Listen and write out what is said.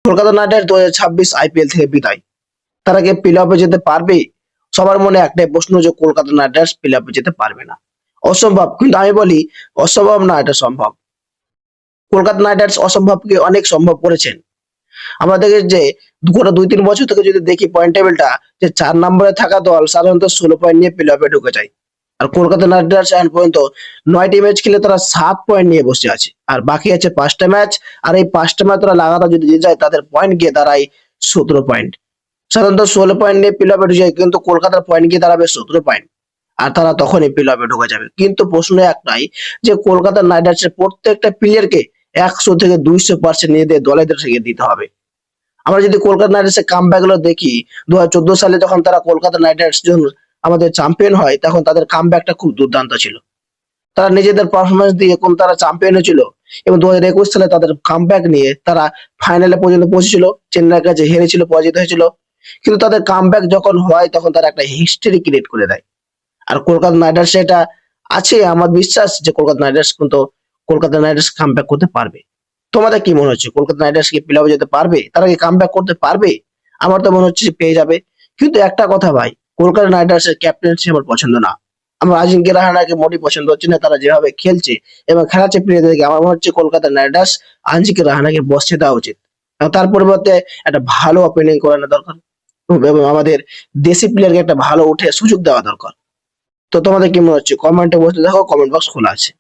Kolkata night Riders 2026 IPL থেকে বিদায়। তারা কি প্লে অফে যেতে পারবে? সবার মনে একটাই প্রশ্ন যে কলকাতা নাইট রাইডার্স প্লে অফে যেতে পারবে না। অসম্ভব, কিন্তু আমি বলি অসম্ভব না, এটা সম্ভব। কলকাতা নাইট রাইডার্স অসম্ভবকে অনেক সম্ভব করেছেন। আমরা দেখি যে গত 2-3 বছর থেকে যদি দেখি পয়েন্ট টেবিলটা, যে 4 নম্বরে থাকা দল সাধারণত 16 পয়েন্ট নিয়ে প্লে অফে ঢুকে যায়। আর কলকাতা নাইট রাইডার্স এখন পর্যন্ত 9টি ম্যাচ খেলে তারা 7 পয়েন্ট নিয়ে বসে আছে। আর বাকি আছে 5টা ম্যাচ। আর এই 5টা ম্যাচ তারা লাগাতার যদি জিতে যায় তাদের পয়েন্ট গিয়ে দাঁড়ায় 17 পয়েন্ট। সাধারণত 16 পয়েন্ট নিয়ে প্লে অফে ঢুকে যায়, কিন্তু কলকাতার পয়েন্ট গিয়ে দাঁড়াবে 17 পয়েন্ট। আর তারা তখনই প্লে অফে ঢুকে যাবে। কিন্তু প্রশ্ন একটাই, যে কলকাতা নাইট রাইডার্সের প্রত্যেকটা প্লেয়ারকে 100 থেকে 200% নিজেদের দলের থেকে দিতে হবে। আমরা যদি কলকাতা নাইট রাইডার্সের কামব্যাক গুলো দেখি, 2014 সালে যখন তারা কলকাতা নাইট রাইডার্স যখন আমাদের চ্যাম্পিয়ন হয়, তখন তাদের কামব্যাকটা খুব দুর্দান্ত ছিল। তারা নিজেদের পারফরমেন্স দিয়ে কোন তারা চ্যাম্পিয়ন হয়েছিল, এবং 2021 সালে তাদের কামব্যাক নিয়ে তারা ফাইনালে পর্যন্ত পৌঁছেছিল, চেন্নাইয়ের কাছে হেরেছিল, পরাজিত হয়েছিল। কিন্তু তাদের কামব্যাক যখন হয় তখন তারা একটা হিস্ট্রি ক্রিয়েট করে দেয়। আর কলকাতা নাইট রাইডার্স এটা আছে, আমার বিশ্বাস যে কলকাতা নাইট রাইডার্স কিন্তু কলকাতা নাইট রাইডার্স কামব্যাক করতে পারবে। তোমাদের কি মনে হচ্ছে, কলকাতা নাইট রাইডার্স কি প্লে অফে যেতে পারবে? তারা কি কামব্যাক করতে পারবে? আমার তো মনে হচ্ছে যে পেয়ে যাবে। কিন্তু একটা কথা ভাই, কলকাতা নাইট রাইডার্স এর ক্যাপ্টেন্সি আমার পছন্দ না। আমার আজিঙ্ক্য রাহানাকে মোটেই পছন্দ হচ্ছে না। তারা যেভাবে খেলছে এবং খেলাচ্ছে প্লেয়ারদেরকে, আমার মনে হচ্ছে কলকাতা নাইট রাইডার্স আজিঙ্ক্য রাহানাকে বসতে দেওয়া উচিত। এবং তার পরিবর্তে একটা ভালো ওপেনিং করানো দরকার, এবং আমাদের দেশি প্লেয়ারকে একটা ভালো উঠে সুযোগ দেওয়া দরকার। তো তোমাদের কি মনে হচ্ছে? কমেন্টে বলতে দেখো, কমেন্ট বক্স খোলা আছে।